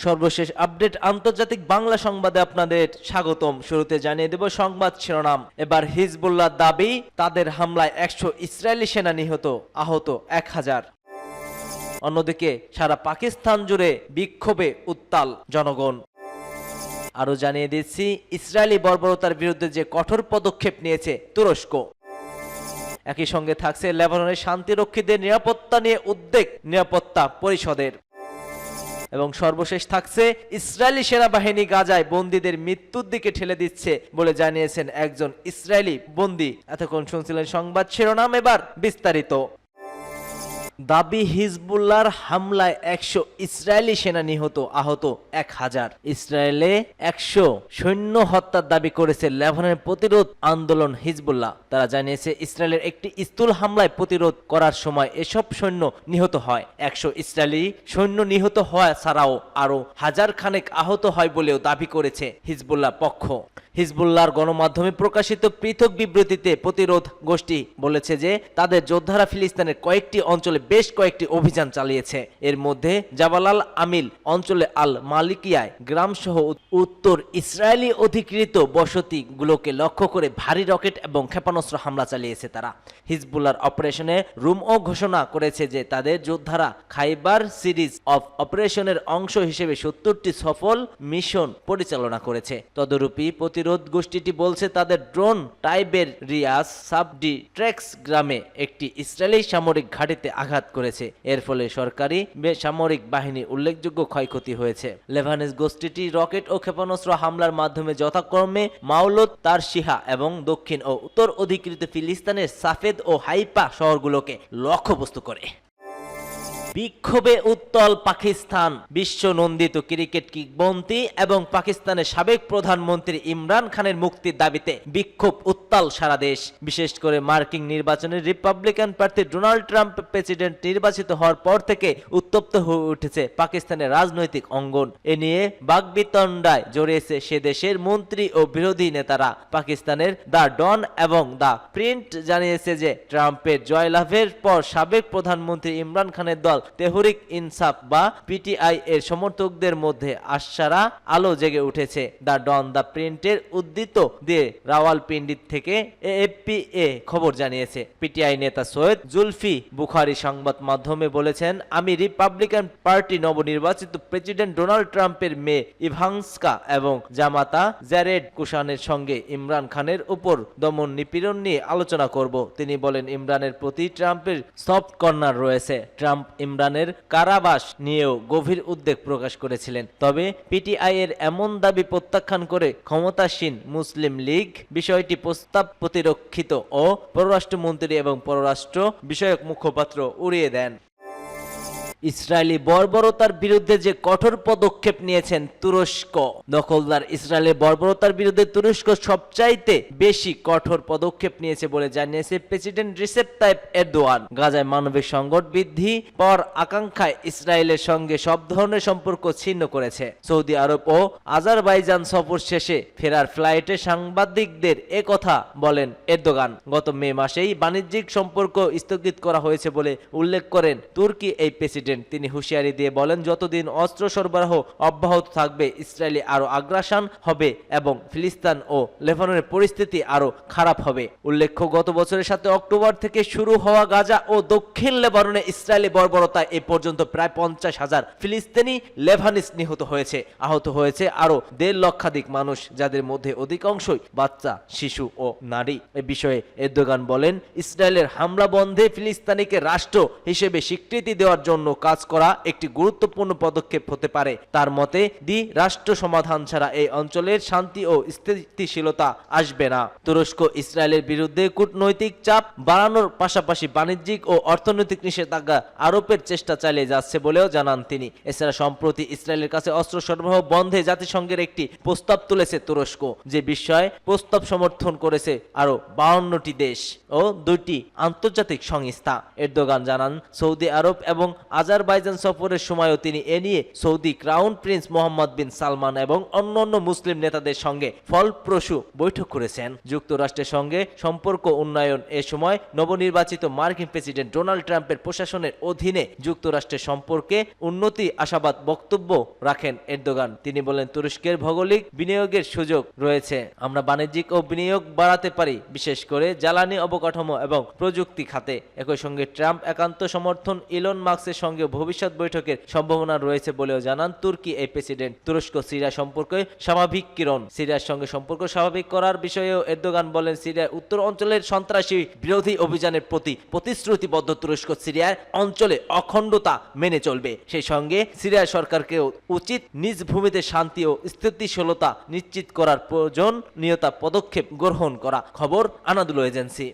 সর্বশেষ আপডেট আন্তর্জাতিক বাংলা সংবাদে আপনাদের স্বাগতম। শুরুতে জানিয়ে দেব সংবাদ শিরোনাম। এবার হিজবুল্লাহ দাবি, তাদের হামলায় 100 ইসরায়েলি সেনা নিহত, আহত 1000। অন্যদিকে সারা পাকিস্তান জুড়ে বিক্ষোভে উত্তাল জনগণ। আরো জানিয়ে দিচ্ছি ইসরায়েলি বর্বরতার বিরুদ্ধে যে কঠোর পদক্ষেপ নিয়েছে তুরস্ক। একই সঙ্গে থাকছে লেবাননের শান্তিরক্ষীদের নিরাপত্তা নিয়ে উদ্বেগ নিরাপত্তা পরিষদের। এবং সর্বশেষ থাকছে ইসরায়েলি সেনাবাহিনী গাজায় বন্দীদের মৃত্যুর দিকে ঠেলে দিচ্ছে বলে জানিয়েছেন একজন ইসরায়েলি বন্দী। এতক্ষণ শুনছিলেন সংবাদ শিরোনাম, এবার বিস্তারিত। দাবি, হিজবুল্লাহর হামলায় 100 ইসরায়েলি সেনা নিহত, আহত 1000। ইসরায়েলে 100 সৈন্য হত্যার দাবি করেছে লেবাননের প্রতিরোধ আন্দোলন হিজবুল্লাহ। তারা জানিয়েছে ইসরায়েলের একটি স্থূল হামলায় প্রতিরোধ করার সময় এসব সৈন্য নিহত হয়। 100 ইসরায়েলি সৈন্য নিহত হওয়া ছাড়াও আরো 1000 খানেক আহত হয় বলেও দাবি করেছে হিজবুল্লাহ পক্ষ। হিজবুল্লাহর গণমাধ্যমে প্রকাশিত পৃথক বিবৃতিতে প্রতিরোধ গোষ্ঠী বলেছে যে তাদের যোদ্ধারা ফিলিস্তিনের কয়েকটি অঞ্চলে বেশ কয়েকটি অভিযান চালিয়েছে। এর মধ্যে জাবাল আল আমিল অঞ্চলে আল মালিকিয়ায় গ্রাম সহ উত্তর ইসরায়েলি অধিকৃত বসতিগুলোকে লক্ষ্য করে ভারী রকেট এবং ক্ষেপণাস্ত্র হামলা চালিয়েছে তারা। হিজবুল্লাহর অপারেশনে রুমও ঘোষণা করেছে যে তাদের যোদ্ধারা খাইবার সিরিজ অফ অপারেশনের অংশ হিসেবে 70টি সফল মিশন পরিচালনা করেছে। তদরূপী প্রতিরোধ গোষ্ঠীটি বলছে তাদের ড্রোন টাইবের রিয়াস সাবডি ট্রেক্স গ্রামে একটি ইসরায়েলি সামরিক ঘাঁটিতে আঘাত করেছে। এর ফলে সরকারি বেসামরিক বাহিনী উল্লেখযোগ্য ক্ষয়ক্ষতি হয়েছে। লেবানন গোষ্ঠীটি রকেট ও ক্ষেপণাস্ত্র হামলার মাধ্যমে যথাক্রমে মাওলত, তারশিহা এবং দক্ষিণ ও উত্তর অধিকৃত ফিলিস্তিনের সাফেদ ও হাইফা শহরগুলোকে লক্ষ্যবস্তু করে। বিক্ষোভে উত্তাল পাকিস্তান। বিশ্ব নন্দিত ক্রিকেট কিংবদন্তি এবং পাকিস্তানের সাবেক প্রধানমন্ত্রী ইমরান খানের মুক্তির দাবিতে বিক্ষোভ উত্তাল সারা দেশ। বিশেষ করে মার্কিন নির্বাচনে রিপাবলিকান প্রার্থী ডোনাল্ড ট্রাম্প প্রেসিডেন্ট নির্বাচিত হওয়ার পর থেকে উত্তপ্ত হয়ে উঠেছে পাকিস্তানের রাজনৈতিক অঙ্গন। এ নিয়ে বাকবিতণ্ডায় জড়িয়েছে সে দেশের মন্ত্রী ও বিরোধী নেতারা। পাকিস্তানের দ্য ডন এবং দ্য প্রিন্ট জানিয়েছে যে ট্রাম্পের জয়লাভের পর সাবেক প্রধানমন্ত্রী ইমরান খানের দল তেহরিক ইনসাফ বা পিটিআই এর সমর্থকদের মধ্যে আশারা আলো জেগে উঠেছে। দ্য ডন দ্য প্রিন্টের উদ্ধৃত দিয়ে রাওয়ালপিন্ডি থেকে এএফপি খবর জানিয়েছে। পিটিআই নেতা সৈয়দ জুলফি বুখারী সংবাদ মাধ্যমে বলেছেন, আমি রিপাবলিকান পার্টি নবনির্বাচিত প্রেসিডেন্ট ডোনাল্ড ট্রাম্পের মেয়ে ইভাঙ্কা এবং জামাতা জ্যারেড কুশানের সঙ্গে ইমরান খানের উপর দমন নিপীড়ন নিয়ে আলোচনা করব। তিনি বলেন, ইমরানের প্রতি ট্রাম্পের সফট কর্নার রয়েছে। ট্রাম্প ইমরানের কারাবাস নিয়েও গভীর উদ্বেগ প্রকাশ করেছিলেন। তবে পিটিআই এর এমন দাবি প্রত্যাখ্যান করে ক্ষমতাসীন মুসলিম লীগ বিষয়টি প্রস্তাব প্রতিরক্ষিত ও পররাষ্ট্রমন্ত্রী এবং পররাষ্ট্র বিষয়ক মুখপাত্র উড়িয়ে দেন। ইসরায়েলি বর্বরতার বিরুদ্ধে যে কঠোর পদক্ষেপ নিয়েছেন তুরস্ক। দখলদার ইসরায়েলের বর্বরতার বিরুদ্ধে তুরস্ক সবচাইতে বেশি কঠোর পদক্ষেপ নিয়েছে বলে জানিয়েছে প্রেসিডেন্ট রিসেপ তাইপ এরদোয়ান। গাজায় মানবিক সংকট বৃদ্ধি পর আকাঙ্ক্ষায় ইসরায়েলের সঙ্গে সব ধরনের সম্পর্ক ছিন্ন করেছে। সৌদি আরব ও আজারবাইজান সফর শেষে ফেরার ফ্লাইটে সাংবাদিকদের একথা বলেন এরদোগান। গত মে মাসেই বাণিজ্যিক সম্পর্ক স্থগিত করা হয়েছে বলে উল্লেখ করেন তুর্কি এই প্রেসিডেন্ট। তিনি হুঁশিয়ারি দিয়ে বলেন, যতদিন অস্ত্র সরবরাহ অব্যাহত থাকবে ইসরায়েলি আরো আগ্রাসন হবে এবং ফিলিস্তিন ও লেবাননের পরিস্থিতি আরো খারাপ হবে। উল্লেখ্য, গত বছরের 7 অক্টোবর থেকে শুরু হওয়া গাজা ও দক্ষিণ লেবাননে ইসরায়েলি বর্বরতায় এ পর্যন্ত প্রায় 50,000 ফিলিস্তিনি লেবানিজ নিহত হয়েছে। আহত হয়েছে আরো 1.5 লক্ষাধিক মানুষ, যাদের মধ্যে অধিকাংশই বাচ্চা, শিশু ও নারী। এ বিষয়ে এরদোগান বলেন, ইসরায়েলের হামলা বন্ধে ফিলিস্তিনিকে রাষ্ট্র হিসেবে স্বীকৃতি দেওয়ার জন্য কাজ করা একটি গুরুত্বপূর্ণ পদক্ষেপ হতে পারে। তার মতে, রাষ্ট্র সমাধান ছাড়া এই অঞ্চলের শান্তি ও স্থিতিশীলতা আসবে না। তুরস্ক ইসরায়েলের বিরুদ্ধে কূটনৈতিক চাপ বাড়ানোর পাশাপাশি বাণিজ্যিক ও অর্থনৈতিক নিষেধাজ্ঞা আরোপের চেষ্টা চালিয়ে যাচ্ছে বলেও জানান তিনি। এছাড়া সম্প্রতি ইসরায়েলের কাছে অস্ত্র সরবরাহ বন্ধে জাতিসংঘের একটি প্রস্তাব তুলেছে তুরস্ক, যে বিষয়ে প্রস্তাব সমর্থন করেছে আরো 52টি দেশ ও 2টি আন্তর্জাতিক সংস্থা। এরদোগান জানান, সৌদি আরব এবং আজারবাইজান সফরের সময়ও তিনি এ নিয়ে সৌদি ক্রাউন প্রিন্স মোহাম্মদ বিন সালমান এবং অন্যান্য মুসলিম নেতাদের সঙ্গে ফলপ্রসূ বৈঠক করেছেন। যুক্তরাষ্ট্রের সঙ্গে সম্পর্ক উন্নয়ন এ সময় নবনির্বাচিত মার্কিন প্রেসিডেন্ট ডোনাল্ড ট্রাম্পের প্রশাসনের অধীনে যুক্তরাষ্ট্রের সম্পর্কে উন্নতি আশাবাদ বক্তব্য রাখেন এরদোগান। তিনি বলেন, তুরস্কের ভৌগোলিক বিনিয়োগের সুযোগ রয়েছে, আমরা বাণিজ্যিক ও বিনিয়োগ বাড়াতে পারি, বিশেষ করে জ্বালানি, অবকাঠামো এবং প্রযুক্তি খাতে। একই সঙ্গে ট্রাম্প একান্ত সমর্থন ইলন মাস্কের সঙ্গে ভবিষ্যৎ বৈঠকের সম্ভাবনা রয়েছে বলেও জানান তুর্কি এই প্রেসিডেন্ট। তুরস্ক সিরিয়া সম্পর্কে স্বাভাবিকীকরণ, সিরিয়ার সঙ্গে সম্পর্ক স্বাভাবিক করার বিষয়েও এরদোগান বলেন, সিরিয়ার উত্তর অঞ্চলের সন্ত্রাসী বিরোধী অভিযানের প্রতি প্রতিশ্রুতিবদ্ধ তুরস্ক সিরিয়ার অঞ্চলে অখণ্ডতা মেনে চলবে। সেই সঙ্গে সিরিয়ার সরকারকেও উচিত নিজ ভূমিতে শান্তি ও স্থিতিশীলতা নিশ্চিত করার প্রয়োজনীয়তা পদক্ষেপ গ্রহণ করা। খবর আনাদুল এজেন্সি।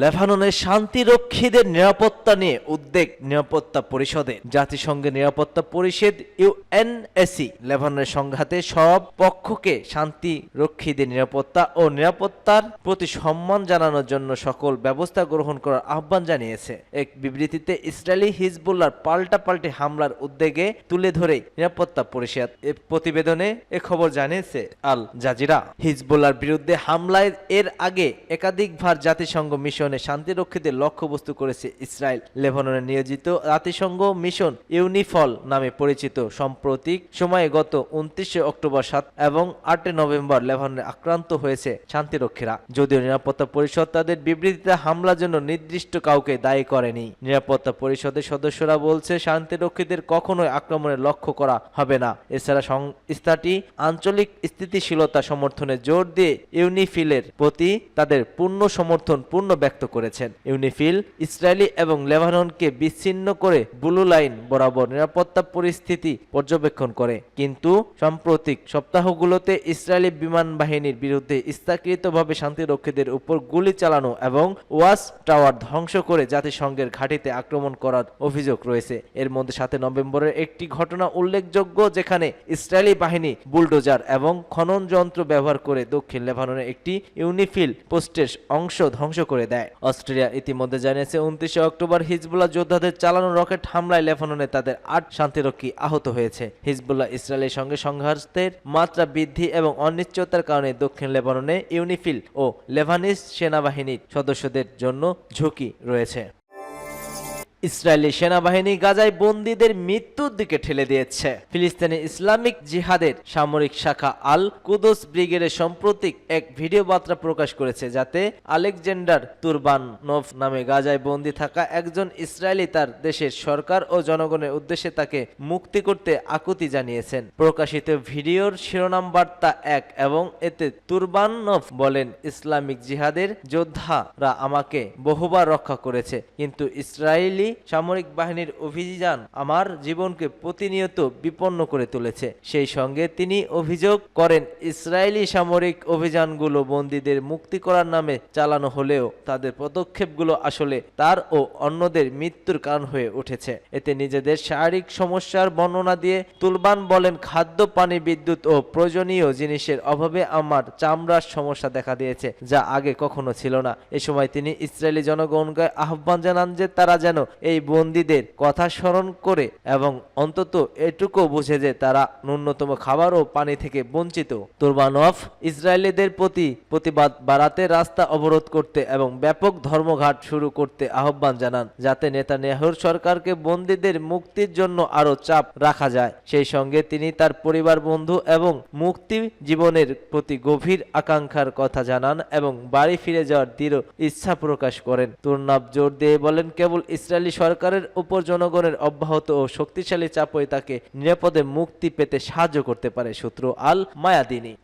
লেবাননের শান্তিরক্ষীদের নিরাপত্তা নিয়ে উদ্বেগ নিরাপত্তা পরিষদে। জাতিসংঘের নিরাপত্তা পরিষদ ইউএনএসসি লেবাননের সংঘাতে সব পক্ষকে শান্তিরক্ষীদের নিরাপত্তা ও নিরাপত্তার প্রতি সম্মান জানানোর জন্য সকল ব্যবস্থা গ্রহণ করার আহ্বান জানিয়েছে। এক বিবৃতিতে ইসরায়েলি হিজবুল্লাহর পাল্টাপাল্টি হামলার উদ্বেগে তুলে ধরে নিরাপত্তা পরিষদ প্রতিবেদনে এ খবর জানিয়েছে আল জাজিরা। হিজবুল্লাহর বিরুদ্ধে হামলায় এর আগে একাধিকবার জাতিসংঘ মিশনে শান্তিরক্ষীদের লক্ষ্যবস্তু করেছে ইসরায়েল। লেবাননে নিয়োজিত জাতিসংঘ মিশন ইউনিফল নামে পরিচিত সাম্প্রতিক সময়ে গত 29 অক্টোবর 7 এবং 8 নভেম্বর লেবাননে আক্রান্ত হয়েছে শান্তিরক্ষীরা। যদিও নিরাপত্তা পরিষদ তাদের বিবৃতিতে হামলার জন্য নির্দিষ্ট কাউকে দায়ী করেনি। নিরাপত্তা পরিষদের সদস্যরা বলছে, শান্তিরক্ষীদের কখনোই আক্রমণের লক্ষ্য করা হবে না। এছাড়া সংস্থাটি আঞ্চলিক স্থিতিশীলতা সমর্থনে জোর দিয়ে ইউনিফিলের প্রতি তাদের পূর্ণ সমর্থন ব্যক্ত করেছেন। ইউনিফিল ইসরায়েলি এবং লেবাননকে বিচ্ছিন্ন করে ব্লু লাইন বরাবর নিরাপত্তা পরিস্থিতি পর্যবেক্ষণ করে, কিন্তু সাম্প্রতিক সপ্তাহগুলোতে ইসরায়েলি বিমান বাহিনীর বিরুদ্ধে ইচ্ছাকৃতভাবে শান্তিরক্ষীদের উপর গুলি চালানো এবং ওয়াচ টাওয়ার ধ্বংস করে জাতিসংঘের ঘাঁটিতে আক্রমণ করার অভিযোগ রয়েছে। এর মধ্যে 7 নভেম্বরের একটি ঘটনা উল্লেখযোগ্য, যেখানে ইসরায়েলি বাহিনী বুলডোজার এবং খনন যন্ত্র ব্যবহার করে দক্ষিণ লেবাননের একটি ইউনিফিল পোস্টের অংশ ধ্বংস করে দেয়। অস্ট্রেলিয়া ইতিমধ্যে জানিয়েছে, 29 অক্টোবর হিজবুল্লাহ যোদ্ধাদের চালানো রকেট হামলায় লেবাননে তাদের 8 শান্তিরক্ষী আহত হয়েছে। হিজবুল্লাহ ইসরায়েলের সঙ্গে সংঘর্ষের মাত্রা বৃদ্ধি এবং অনিশ্চয়তার কারণে দক্ষিণ লেবাননে ইউনিফিল ও লেবানিজ সেনাবাহিনীর সদস্যদের জন্য ঝুঁকি রয়েছে। ইসরায়েলি সেনাবাহিনী গাজায় বন্দীদের মৃত্যুর দিকে ঠেলে দিয়েছে। ফিলিস্তিনি ইসলামিক জিহাদের সামরিক শাখা আল কুদস ব্রিগেডের সাম্প্রতিক এক ভিডিও বার্তা প্রকাশ করেছে, যাতে আলেকজান্ডার তুরবানভ নামে গাজায় বন্দী থাকা একজন ইসরায়েলি তার দেশের সরকার ও জনগণের উদ্দেশ্যে তাকে মুক্তি করতে আকুতি জানিয়েছেন। প্রকাশিত ভিডিওর শিরোনাম বার্তা 1 এবং এতে তুরবানভ বলেন, ইসলামিক জিহাদের যোদ্ধারা আমাকে বহুবার রক্ষা করেছে, কিন্তু ইসরায়েলি সামরিক বাহিনীর অভিযান আমার জীবনকে প্রতিনিয়ত বিপন্ন করে তুলেছে। সেই সঙ্গে তিনি অভিযোগ করেন, ইসরায়েলি সামরিক অভিযানগুলো বন্দীদের মুক্তি করার নামে চালানো হলেও তাদের পদক্ষেপগুলো আসলে তার ও অন্যদের মৃত্যুর কারণ হয়ে উঠেছে। এতে নিজেদের শারীরিক সমস্যার বর্ণনা দিয়ে তুলবান বলেন, খাদ্য, পানি, বিদ্যুৎ ও প্রয়োজনীয় জিনিসের অভাবে আমার চামড়ার সমস্যা দেখা দিয়েছে, যা আগে কখনো ছিল না। এ সময় তিনি ইসরায়েলি জনগণকে আহ্বান জানান যে তারা যেন এই বন্দীদের কথা স্মরণ করে এবং অন্তত এটুকু বুঝে যে তারা ন্যূনতম খাবার ও পানি থেকে বঞ্চিত। তুরবানভ ইসরায়েলিদের প্রতি প্রতিবাদ বাড়াতে, রাস্তা অবরোধ করতে এবং ব্যাপক ধর্মঘট শুরু করতে আহ্বান জানান, যাতে নেতানিয়াহুর সরকারকে বন্দীদের মুক্তির জন্য আরো চাপ রাখা যায়। সেই সঙ্গে তিনি তার পরিবার, বন্ধু এবং মুক্তি জীবনের প্রতি গভীর আকাঙ্ক্ষার কথা জানান এবং বাড়ি ফিরে যাওয়ার দৃঢ় ইচ্ছা প্রকাশ করেন। তুরবানভ জোর দিয়ে বলেন, কেবল ইসরায়েলি সরকারের উপর জনগণের অব্যাহত ও শক্তিশালী চাপই তাকে নিরাপদে মুক্তি পেতে সাহায্য করতে পারে। সূত্র আল মায়াদিনী।